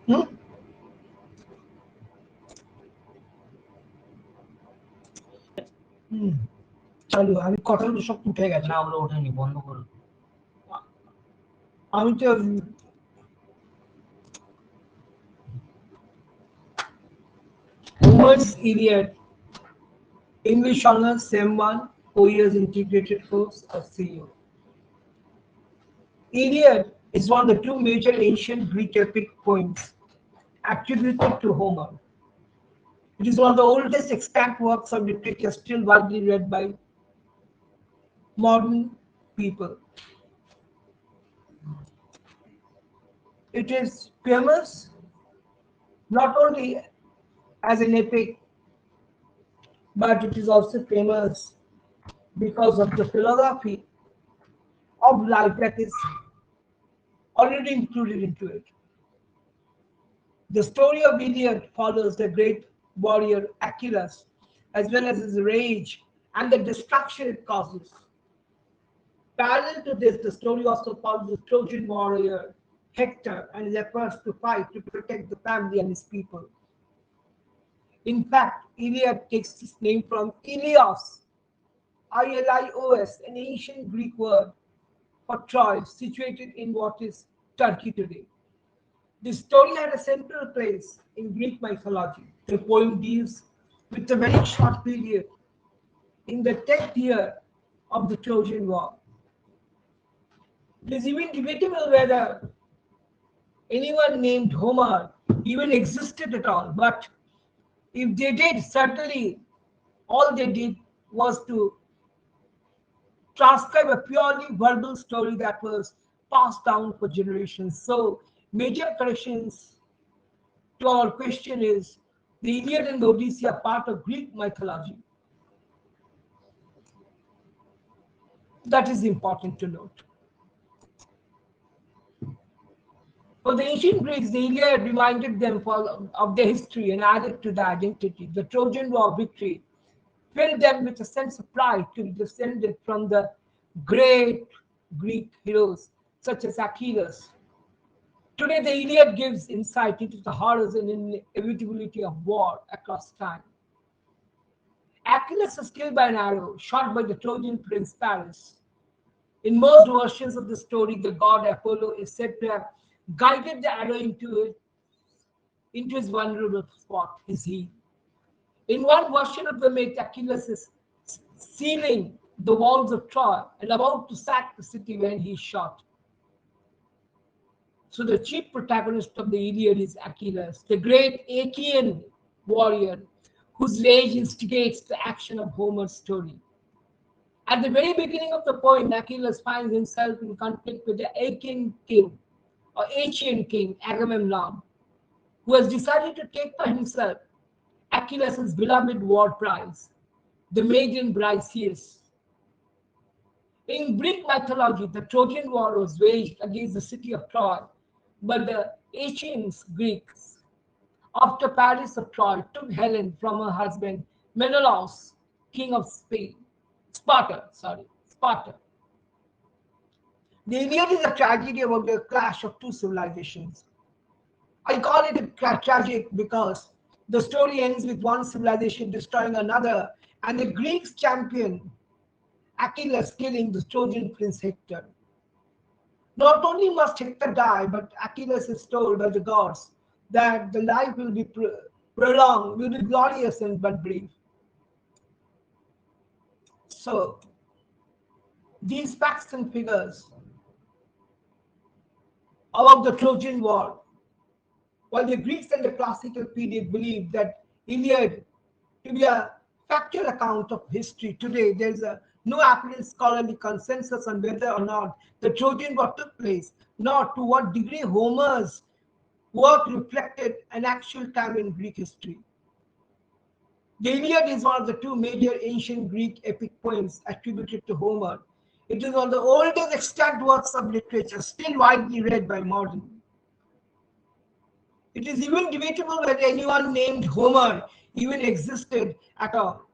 হুম? হুম, চালু আমি কথাগুলো সব উঠে গেছে। না, ওগুলো ওঠেনি, বন্ধ করো। আমি তো Homer's Iliad, English honors same one, Korea's integrated force of CEO. Iliad is one of the two major ancient Greek epic poems attributed to Homer. It is one of the oldest extant works of literature still widely read by modern people. It is famous not only as an epic, but it is also famous because of the philosophy of life that is already included into it. The story of Iliad follows the great warrior Achilles, as well as his rage and the destruction it causes. Parallel to this, the story also follows the Trojan warrior Hector and his efforts to fight to protect the family and his people. In fact, Iliad takes its name from Ilios, Ilios, an ancient Greek word for Troy, situated in what is Turkey today. This story had a central place in Greek mythology. The poem deals with a very short period in the 10th year of the Trojan War. It is even debatable whether anyone named Homer even existed at all, but if they did, certainly all they did was to transcribe a purely verbal story that was passed down for generations. So, major corrections to our question is the Iliad and the Odyssey are part of Greek mythology. That is important to note. For the ancient Greeks, the Iliad reminded them of their history and added to their identity. The Trojan War victory filled them with a sense of pride to be descended from the great Greek heroes such as Achilles. Today, the Iliad gives insight into the horrors and inevitability of war across time. Achilles is killed by an arrow shot by the Trojan prince Paris. In most versions of the story, the god Apollo is said to have guided the arrow into his vulnerable spot, his heel. In one version of the myth, Achilles is sealing the walls of Troy and about to sack the city when he is shot. So the chief protagonist of the Iliad is Achilles, the great Achaean warrior whose rage instigates the action of Homer's story. At the very beginning of the poem, Achilles finds himself in conflict with the Achaean king or Achaean king Agamemnon, who has decided to take for himself Achilles' beloved war prize, the maiden Briseis. In Greek mythology, the Trojan War was waged against the city of Troy, but the Achaeans Greeks, after Paris of Troy, took Helen from her husband Menelaus, king of Spain, Sparta. The Iliad is a tragedy about the clash of two civilizations. I call it a tragic because the story ends with one civilization destroying another, and the Greeks champion Achilles killing the Trojan prince Hector. Not only must Hector die, but Achilles is told by the gods that the life will be prolonged, will be glorious and but brief. So, these facts and figures about the Trojan War, while the Greeks and the classical period believed that Iliad to be a factual account of history, today there is no apparent scholarly consensus on whether or not the Trojan War took place, nor to what degree Homer's work reflected an actual time in Greek history. The Iliad is one of the two major ancient Greek epic poems attributed to Homer. It is one of the oldest extant works of literature, still widely read by modern. It is even debatable whether anyone named Homer even existed at all.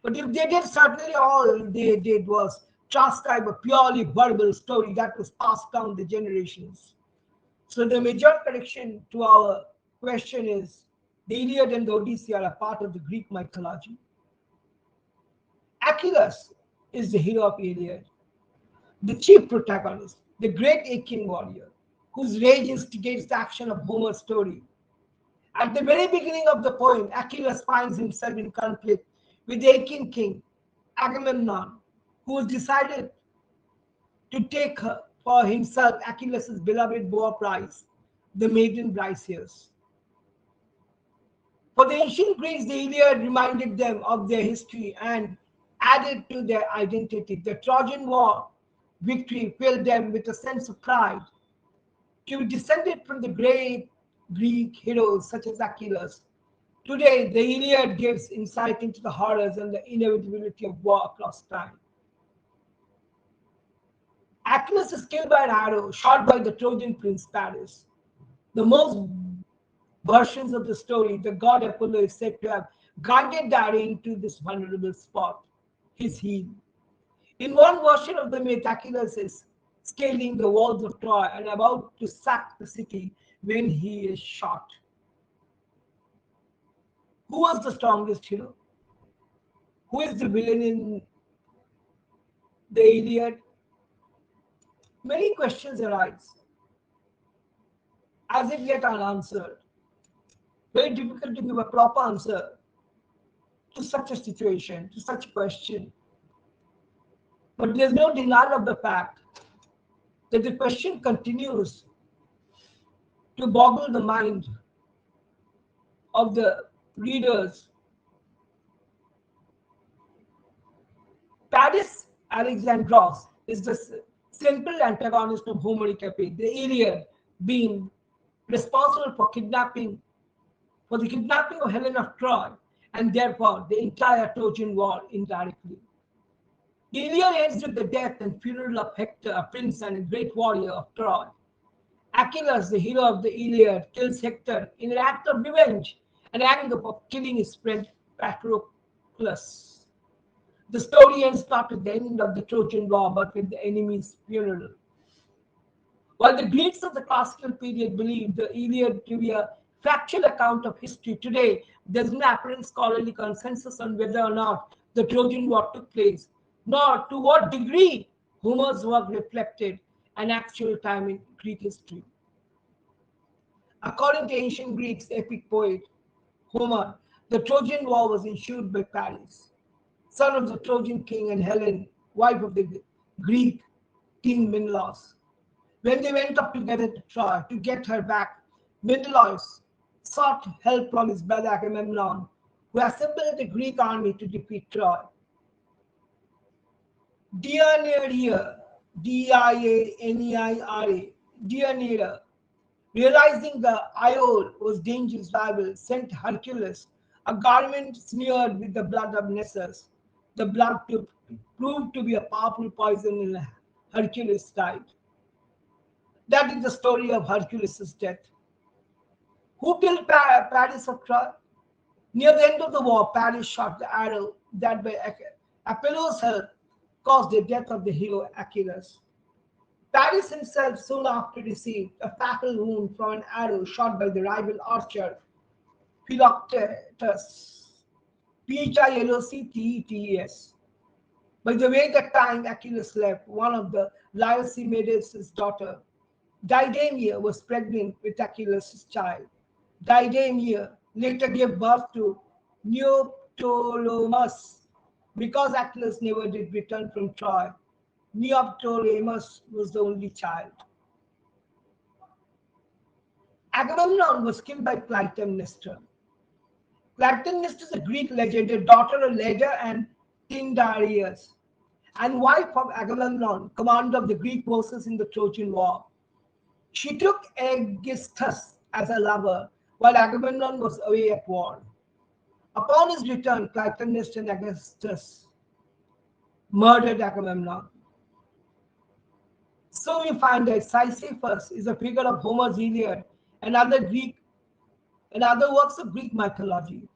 But if they did, certainly all they did was transcribe a purely verbal story that was passed down the generations. So the major correction to our question is the Iliad and the Odyssey are a part of the Greek mythology. Achilles is the hero of Iliad, the chief protagonist, the great Achaean warrior, whose rage instigates the action of Homer's story. At the very beginning of the poem, Achilles finds himself in conflict with the Achaean king, Agamemnon, who has decided to take for himself Achilles' beloved boar prize, the maiden Briseis. For the ancient Greeks, the Iliad reminded them of their history and added to their identity. The Trojan War victory filled them with a sense of pride. To be descended from the great Greek heroes such as Achilles. Today, the Iliad gives insight into the horrors and the inevitability of war across time. Achilles is killed by an arrow shot by the Trojan prince Paris. The most versions of the story, the god Apollo is said to have guided the arrow into this vulnerable spot, his heel. In one version of the myth, Achilles is scaling the walls of Troy and about to sack the city when he is shot. Who was the strongest hero? Who is the villain in the Iliad? Many questions arise, as if yet unanswered. Very difficult to give a proper answer to such a situation, to such a question. But there's no denial of the fact that the question continues to boggle the mind of the readers. Paris Alexandros is the central antagonist of Homeric epic, the Iliad being responsible for the kidnapping of Helen of Troy, and therefore the entire Trojan War indirectly. The Iliad ends with the death and funeral of Hector, a prince and a great warrior of Troy. Achilles, the hero of the Iliad, kills Hector in an act of revenge and anger for killing his friend Patroclus. The story ends not with the end of the Trojan War, but with the enemy's funeral. While the Greeks of the classical period believed the Iliad to be a factual account of history, today there's no apparent scholarly consensus on whether or not the Trojan War took place, nor to what degree Homer's work reflected an actual time in Greek history. According to ancient Greeks epic poet Homer, the Trojan War was ensued by Paris, son of the Trojan king, and Helen, wife of the Greek king Menelaus. When they went up together to Troy to get her back, Menelaus sought help from his brother Agamemnon, who assembled a Greek army to defeat Troy. Deianira, Dianeira, Deianira, realizing the Iole was dangerous rival, sent Hercules a garment smeared with the blood of Nessus. The blood proved to be a powerful poison and Hercules died. That is the story of Hercules' death. Who killed Paris of Troy? Near the end of the war, Paris shot the arrow that by Apollo's help caused the death of the hero Achilles. Paris himself soon after received a fatal wound from an arrow shot by the rival archer Philoctetes. Philoctetes. By the way, that time Achilles left, one of the Lysimedes' daughter, Didymia, was pregnant with Achilles' child. Didymia later gave birth to Neoptolemus. Because Achilles never did return from Troy, Neoptolemus was the only child. Agamemnon was killed by Clytemnestra. Clytemnestra is a Greek legend, a daughter of Leda and Tyndareus, and wife of Agamemnon, commander of the Greek forces in the Trojan War. She took Aegisthus as a lover while Agamemnon was away at war. Upon his return, Clytemnestra and Aegisthus murdered Agamemnon. So we find that Sisyphus is a figure of Homer's Iliad and other works of Greek mythology.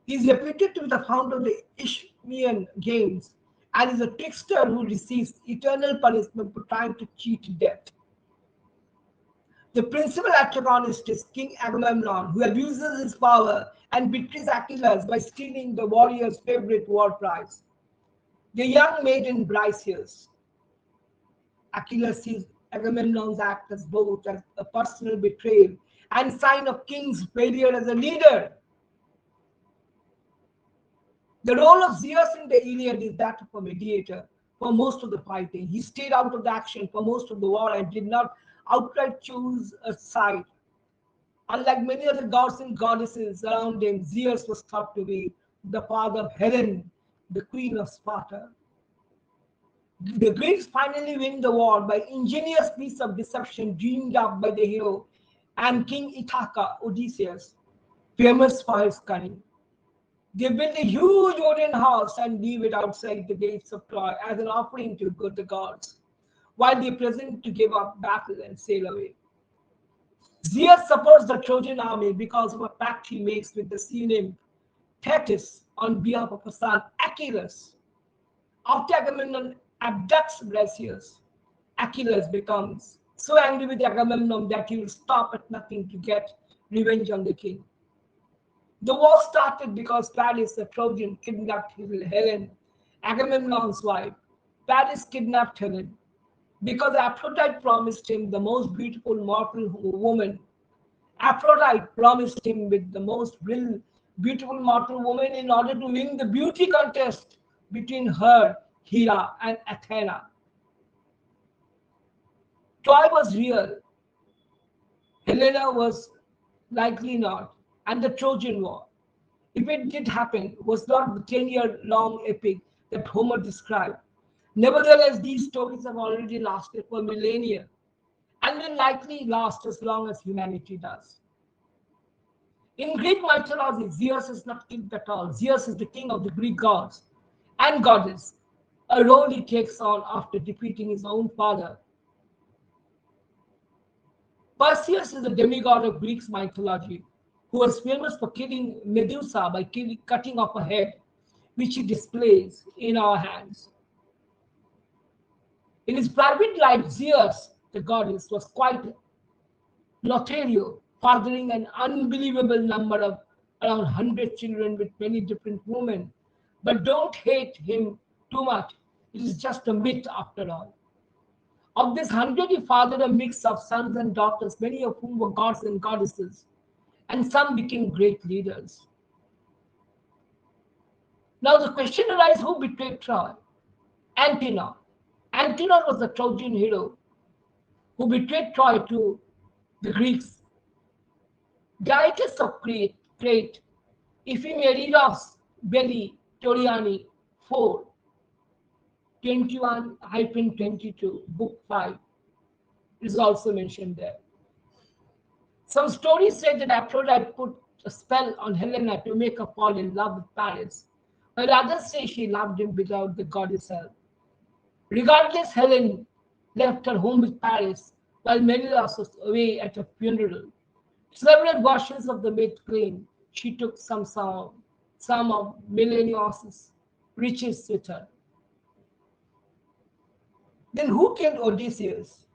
He is reputed to be the founder of the Isthmian games and is a trickster who receives eternal punishment for trying to cheat death. The principal antagonist is King Agamemnon, who abuses his power and betrays Achilles by stealing the warrior's favorite war prize, the young maiden Briseis. Achilles sees Agamemnon's act as both as a personal betrayal and sign of king's failure as a leader. The role of Zeus in the Iliad is that of a mediator for most of the fighting. He stayed out of the action for most of the war and did not outright choose a side. Unlike many other gods and goddesses around him, Zeus was thought to be the father of Helen, the queen of Sparta. The Greeks finally win the war by ingenious piece of deception dreamed up by the hero and King Ithaca, Odysseus, famous for his cunning. They build a huge wooden house and leave it outside the gates of Troy as an offering to the gods, while they present to give up battle and sail away. Zeus supports the Trojan army because of a pact he makes with the sea nymph Thetis on behalf of her son Achilles. After Agamemnon abducts Briseis, Achilles becomes so angry with Agamemnon that he will stop at nothing to get revenge on the king. The war started because Paris, the Trojan, kidnapped Helen, Agamemnon's wife. Paris kidnapped Helen because Aphrodite promised him the most beautiful mortal woman. Aphrodite promised him with the most beautiful mortal woman in order to win the beauty contest between her, Hera, and Athena. Troy was real, Helena was likely not, and the Trojan War, if it did happen, was not the 10-year long epic that Homer described. Nevertheless, these stories have already lasted for millennia and will likely last as long as humanity does. In Greek mythology, Zeus is not king at all. Zeus is the king of the Greek gods and goddess, a role he takes on after defeating his own father. Perseus is a demigod of Greek mythology who was famous for killing Medusa by cutting off her head, which he displays in our hands. In his private life, Zeus, the goddess, was quite Lothario, fathering an unbelievable number of around 100 children with many different women. But don't hate him too much. It is just a myth after all. Of this 100, he fathered a mix of sons and daughters, many of whom were gods and goddesses, and some became great leaders. Now the question arises, who betrayed Troy? Antenor. Antenor was the Trojan hero who betrayed Troy to the Greeks. Dietes of Crete, Ephemeridos Belli Toriani 4, 21-22, book 5, is also mentioned there. Some stories say that Aphrodite put a spell on Helena to make her fall in love with Paris, while others say she loved him without the goddess' help. Regardless, Helen left her home with Paris, while Menelaus was away at a funeral. Several versions of the myth claim she took some of Menelaus' riches with her. Then who killed Odysseus?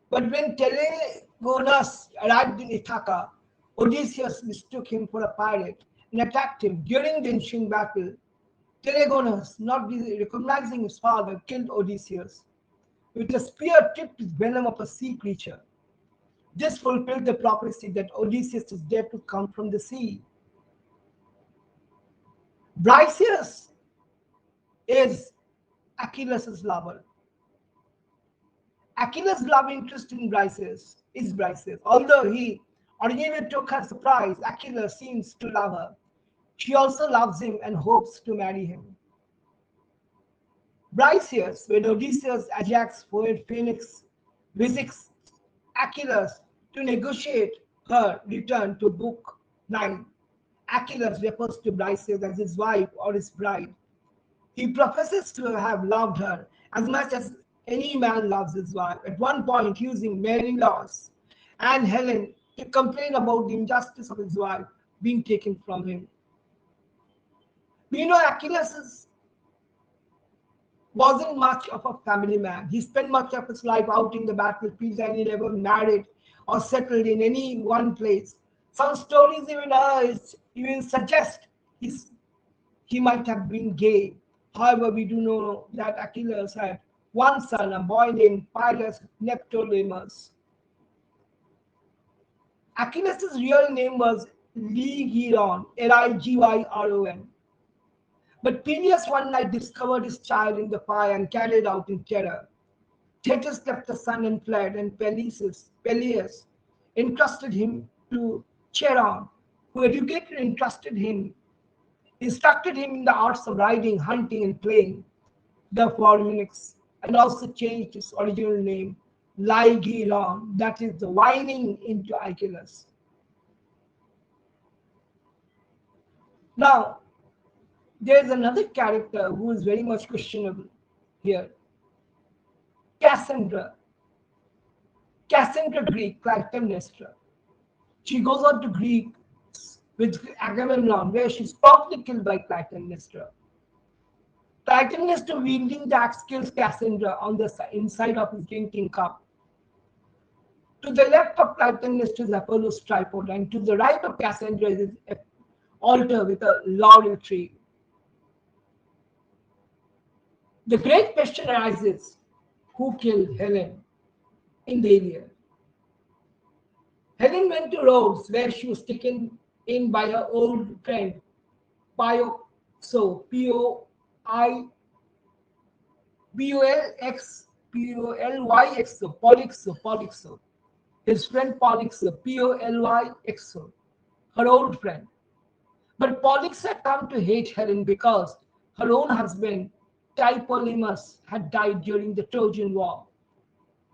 But when Telegonus arrived in Ithaca, Odysseus mistook him for a pirate and attacked him. During the ensuing battle, Telegonus, not recognizing his father, killed Odysseus with a spear tipped with venom of a sea creature. This fulfilled the prophecy that Odysseus' death would come from the sea. Briseis is Achilles' lover. Achilles' love interest in Briseis is Briseis. Although he originally took her surprise, Achilles seems to love her. She also loves him and hopes to marry him. Briseis, when Odysseus, Ajax, Phoenix visits Achilles to negotiate her return to Book 9, Achilles refers to Briseis as his wife or his bride. He professes to have loved her as much as any man loves his wife, at one point using Menelaus and Helen to complain about the injustice of his wife being taken from him. We know Achilles' wasn't much of a family man. He spent much of his life out in the battlefields and he never married or settled in any one place. Some stories even suggest he's, he might have been gay. However, we do know that Achilles had one son, a boy named Pyrrhus Neptolemus. Achilles' real name was Ligyron, Ligyon. But Peleus one night discovered his child in the fire and carried out in terror. Thetis left the son and fled, and Peleus entrusted him to Charon, who educated and instructed him in the arts of riding, hunting, and playing the Phoenix, and also changed his original name, Lygiron, that is the whining into Achilles. Now, there is another character who is very much questionable here, Cassandra. Cassandra Greek, Clytemnestra. She goes on to Greece with Agamemnon, where she's promptly killed by Clytemnestra. Clytemnestra wielding the axe kills Cassandra on the inside of his drinking cup. To the left of Clytemnestra is Apollo's tripod, and to the right of Cassandra is an altar with a laurel tree. The great question arises, who killed Helen in the Iliad? Helen went to Rhodes, where she was taken in by her old friend Pioxo, Polyxo, his friend Polyxo, Polyxo, her old friend. But Pollux had come to hate Helen because her own husband, Tlepolemus, had died during the Trojan War.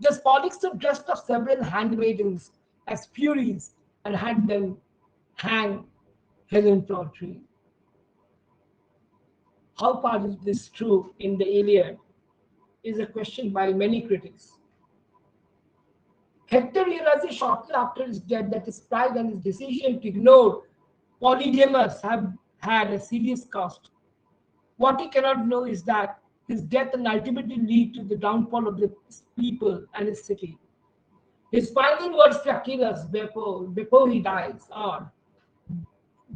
Thus Pollux dressed up several handmaidens as furies and had them hang Helen from a tree. How far is this true in the Iliad is a question by many critics. Hector realizes shortly after his death that his pride and his decision to ignore Polydamas have had a serious cost. What he cannot know is that his death will ultimately lead to the downfall of the people and his city. His final words to Achilles before he dies are,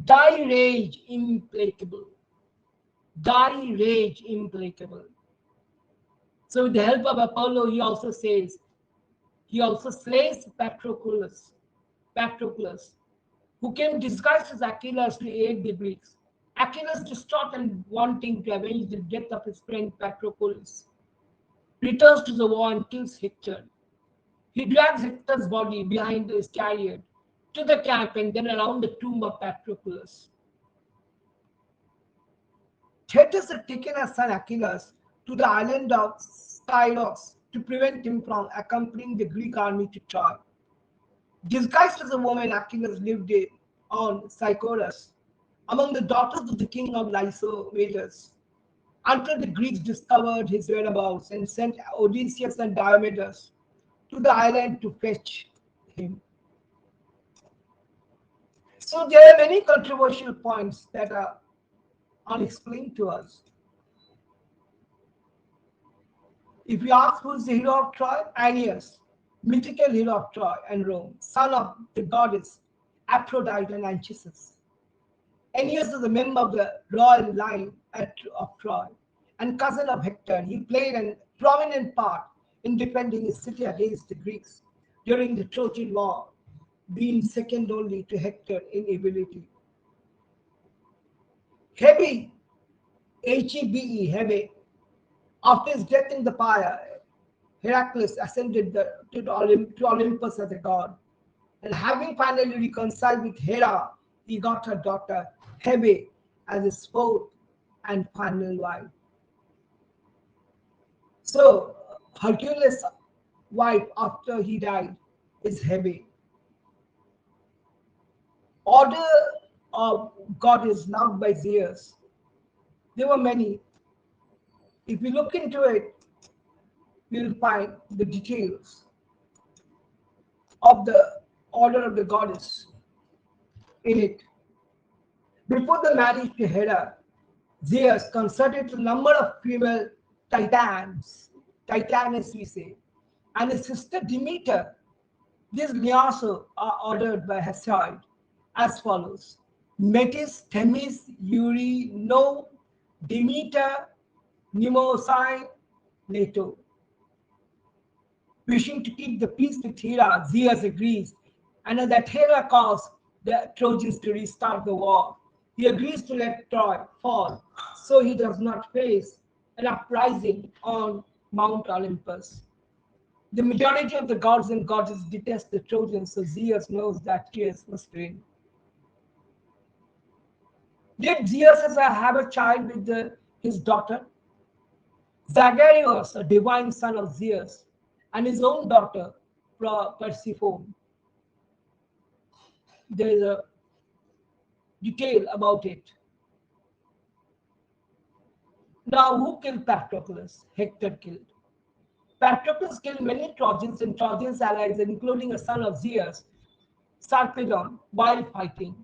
"Die rage implacable, die rage implacable." So with the help of Apollo, he also slays Patroclus, who came disguised as Achilles to aid the Greeks. Achilles, distraught and wanting to avenge the death of his friend Patroclus, returns to the war and kills Hector. He drags Hector's body behind his chariot to the camp and then around the tomb of Patroclus. Thetis had taken her son Achilles to the island of Skyros to prevent him from accompanying the Greek army to Troy. Disguised as a woman, Achilles lived on Sycoras among the daughters of the king of Lysimachus until the Greeks discovered his whereabouts and sent Odysseus and Diomedes to the island to fetch him. So there are many controversial points that are unexplained to us. If you ask who is the hero of Troy, Aeneas, mythical hero of Troy and Rome, son of the goddess Aphrodite and Anchises. Aeneas is a member of the royal line of Troy and cousin of Hector. He played a prominent part in defending his city against the Greeks during the Trojan War, being second only to Hector in ability. Hebe, Hebe, after his death in the fire, Heracles ascended to Olympus as a god. And having finally reconciled with Hera, he got her daughter Hebe as his fourth and final wife. So Hercules' wife after he died is Hebe. Order of goddess loved by Zeus. There were many. If we look into it, we'll find the details of the order of the goddess in it. Before the marriage to Hera, Zeus consulted a number of female Titans, Titanus we say, and his sister Demeter. These Nyasa are ordered by Hesiod as follows: Metis, Themis, Uri, No, Demeter, Mnemosyne, Leto. Wishing to keep the peace with Hera, Zeus agrees, and that Hera caused the Trojans to restart the war. He agrees to let Troy fall so he does not face an uprising on Mount Olympus. The majority of the gods and goddesses detest the Trojans, so Zeus knows that Zeus must win. Did Zeus have a child with his daughter? Zagreus, a divine son of Zeus, and his own daughter, Persephone. There is a detail about it. Now, who killed Patroclus? Hector killed. Patroclus killed many Trojans and Trojans' allies, including a son of Zeus, Sarpedon, while fighting.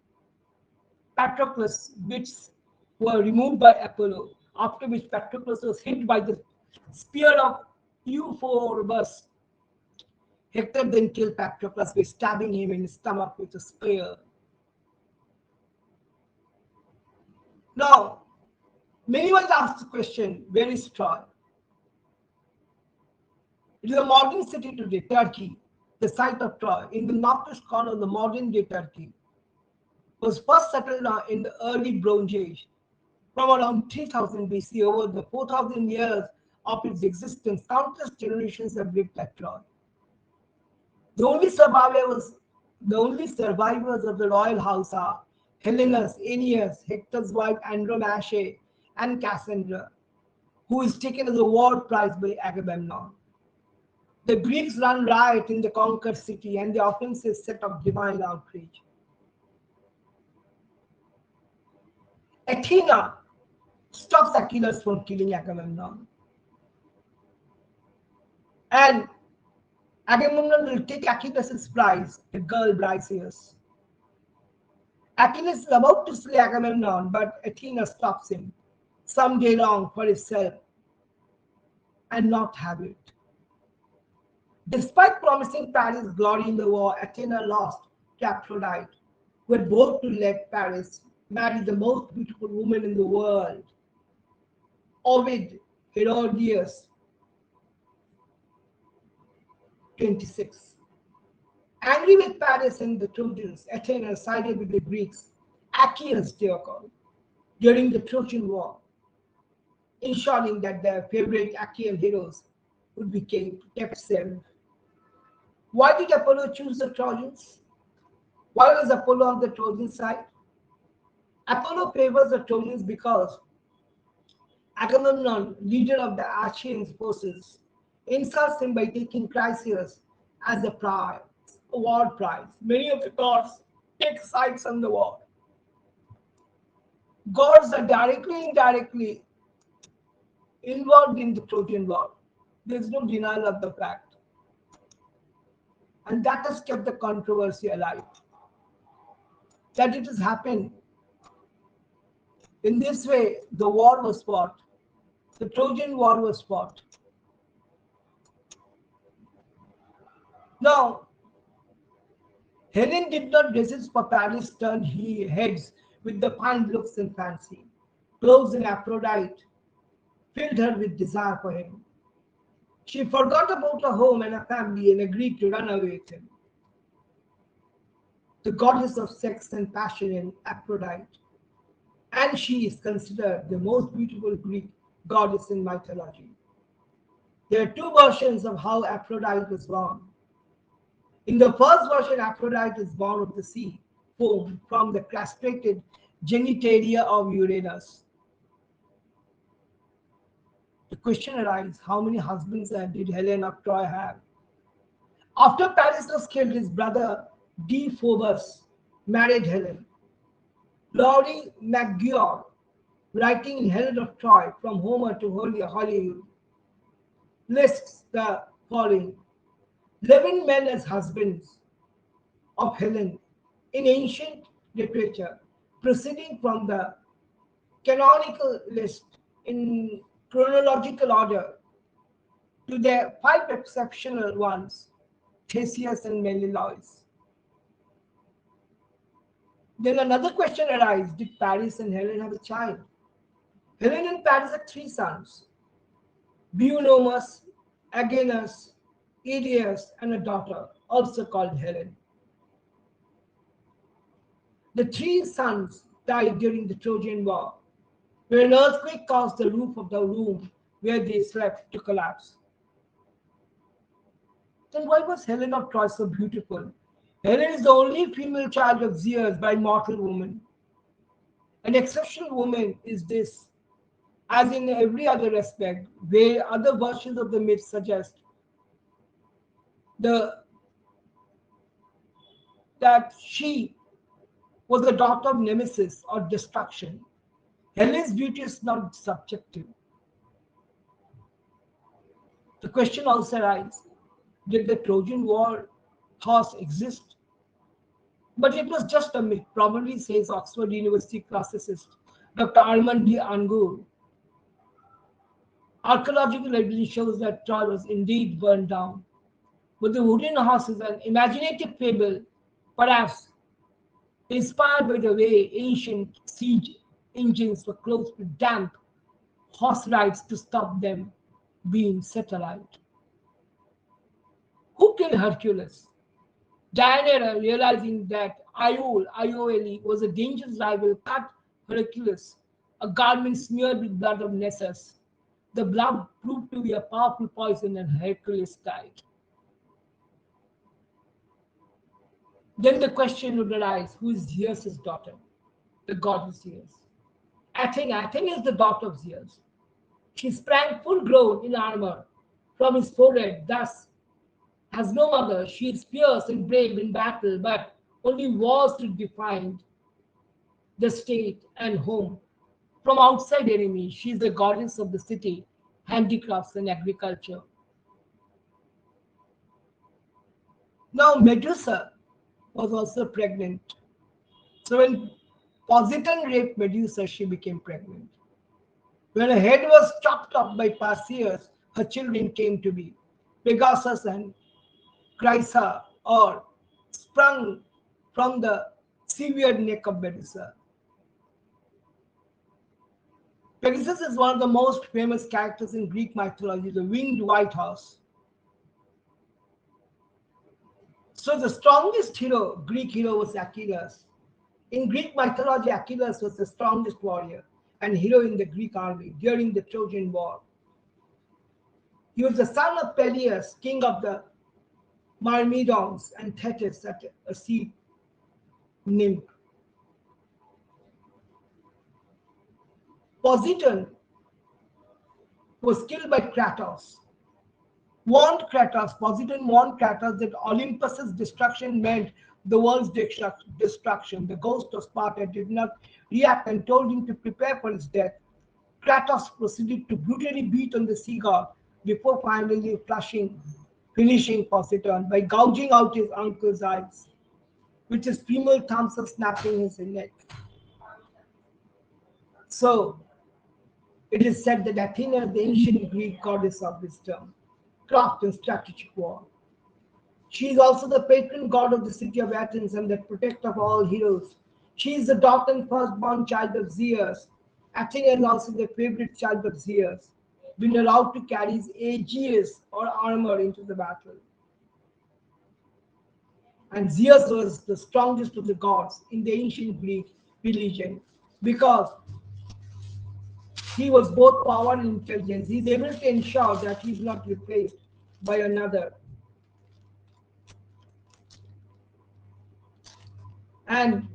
Patroclus' wits were removed by Apollo, after which Patroclus was hit by the spear of Euphorbus. Hector then killed Patroclus by stabbing him in the stomach with a spear. Now, many might ask the question, where is Troy? It is a modern city today, Turkey. The site of Troy, in the northwest corner of the modern-day Turkey, was first settled in the early Bronze Age. From around 3000 BC, over the 4000 years of its existence, countless generations have lived at Troy. The only survivors, the only survivors of the royal house are Helenus, Aeneas, Hector's wife Andromache, and Cassandra, who is taken as a war prize by Agamemnon. The Greeks run riot in the conquered city, and the offenses set up divine outrage. Athena stops Achilles from killing Agamemnon, and Agamemnon will take Achilles' prize, the girl Briseis. Achilles is about to slay Agamemnon, but Athena stops him. Some day long for himself and not have it. Despite promising Paris glory in the war, Athena lost to Aphrodite, who had vowed to let Paris marry the most beautiful woman in the world, Ovid, Herodias 26. Angry with Paris and the Trojans, Athena sided with the Greeks, Achaeans they are called, during the Trojan War, ensuring that their favorite Achaean heroes would be kept safe. Why did Apollo choose the Trojans? Why was Apollo on the Trojan side? Apollo favors the Trojans because Agamemnon, leader of the Achaean forces, insults him by taking Chryseis as a prize, a war prize. Many of the gods take sides on the war. Gods are directly and indirectly involved in the Trojan War. There is no denial of the fact. And that has kept the controversy alive. That it has happened. In this way, the war was fought. The Trojan War was fought. Now, Helen did not resist for Paris turned heads with the fine looks and fancy. Clothes and Aphrodite filled her with desire for him. She forgot about her home and her family and agreed to run away with him. The goddess of sex and passion in Aphrodite, and she is considered the most beautiful Greek goddess in mythology. There are two versions of how Aphrodite was born. In the first version, Aphrodite is born of the sea, foam from the castrated genitalia of Uranus. The question arises, how many husbands did Helen of Troy have? After Paris was killed, his brother Deiphobus married Helen. Laurie McGeoch, writing in Helen of Troy from Homer to Hollywood, lists the following: 11 men as husbands of Helen in ancient literature, proceeding from the canonical list in chronological order to their five exceptional ones, Theseus and Menelaus. Then another question arises, did Paris and Helen have a child? Helen and Paris had three sons, Buonomus, Agenus, Aeneas, and a daughter, also called Helen. The three sons died during the Trojan War, where an earthquake caused the roof of the room where they slept to collapse. Then why was Helen of Troy so beautiful? Helen is the only female child of Zeus by mortal woman. An exceptional woman is this, as in every other respect, where other versions of the myth suggest the that she was the daughter of Nemesis or destruction. Helen's beauty is not subjective. The question also arises, did the Trojan War horse exist? But it was just a myth, probably says Oxford University classicist Dr. Armand D. Angour. Archaeological evidence shows that Troy was indeed burned down. But the wooden horse is an imaginative fable, perhaps inspired by the way ancient siege engines were close to damp horse rides to stop them being set alight. Who killed Hercules? Diana, realizing that Iole, was a dangerous rival, cut Hercules, a garment smeared with blood of Nessus. The blood proved to be a powerful poison and Hercules died. Then the question would arise, who is Zeus' daughter? The goddess Zeus. Athena is the daughter of Zeus. She sprang full grown in armor from his forehead, thus has no mother. She is fierce and brave in battle, but only wars to define the state and home. From outside enemies, she is the goddess of the city, handicrafts, and agriculture. Now, Medusa was also pregnant. So, when Poseidon raped Medusa, she became pregnant. When her head was chopped off by Perseus, her children came to be Pegasus and Chrysa, or sprung from the severed neck of Medusa. Pegasus is one of the most famous characters in Greek mythology, the winged white horse. So the strongest hero, Greek hero, was Achilles. In Greek mythology, Achilles was the strongest warrior and hero in the Greek army during the Trojan War. He was the son of Peleus, king of the Myrmidons, and Thetis, a sea nymph. Poseidon was killed by Kratos. Poseidon warned Kratos that Olympus's destruction meant the world's destruction. The ghost of Sparta did not react and told him to prepare for his death. Kratos proceeded to brutally beat on the sea god before finally finishing Poseidon by gouging out his uncle's eyes, with his female thumbs snapping his neck. So, it is said that Athena, the ancient Greek goddess of wisdom, craft, and strategic war. She is also the patron god of the city of Athens and the protector of all heroes. She is the daughter and firstborn child of Zeus. Athena is also the favorite child of Zeus, being allowed to carry his aegis or armor into the battle. And Zeus was the strongest of the gods in the ancient Greek religion because he was both power and intelligence. He is able to ensure that he is not replaced by another. And